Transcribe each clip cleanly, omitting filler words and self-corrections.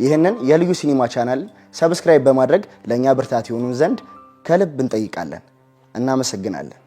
ይህንን የልዩ ሲኒማ ቻናል ሰብስክራይብ በማድረግ ለኛ ብርታት ይሆኑን ዘንድ ከልብ እንጠይቃለን። እናመሰግናለን።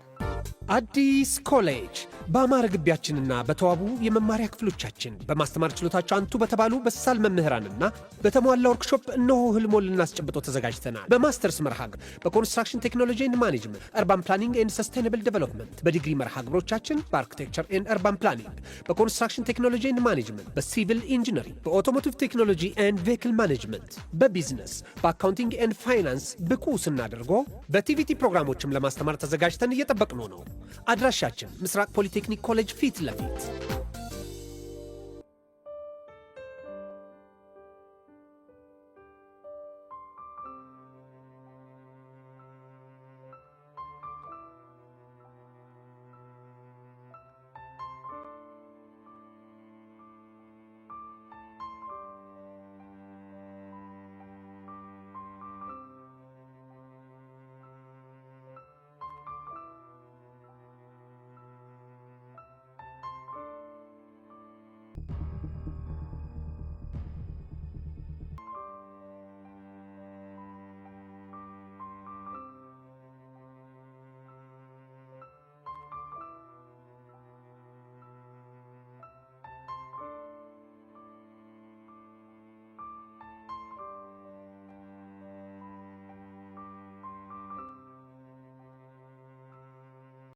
አዲስ ኮሌጅ በአማረ ግቢያችንና በተዋቡ የመማሪያ ክፍሎቻችን በማስተማር ችሎታቸው አንቱ በተባሉ በሳል መምህራንና በተሟላ ወርክሾፕ እነሆ ህልሞን ልናስጨብጦ ተዘጋጅተናል። በማስተርስ መርሃ ግብር በኮንስትራክሽን ቴክኖሎጂ ኤንድ ማኔጅመንት፣ አርባን ፕላኒንግ ኤንድ ሰስቴናብል ዴቨሎፕመንት፣ በዲግሪ መርሃ ግብሮቻችን በአርኪቴክቸር ኤንድ አርባን ፕላኒንግ፣ በኮንስትራክሽን ቴክኖሎጂ ኤንድ ማኔጅመንት፣ በሲቪል ኢንጂነሪንግ፣ በኦቶሞቲቭ ቴክኖሎጂ ኤንድ ቬሂክል ማኔጅመንት፣ በቢዝነስ፣ በአካውንቲንግ ኤንድ ፋይናንስ ብቁ ስናደርጎ በቲቪቲ ፕሮግራሞችም ለማስተማር ተዘጋጅተን እየጠበቅነው ነው። አድራሻችን ምስራቅ ፖሊቴክኒክ ኮሌጅ ፊት ለፊት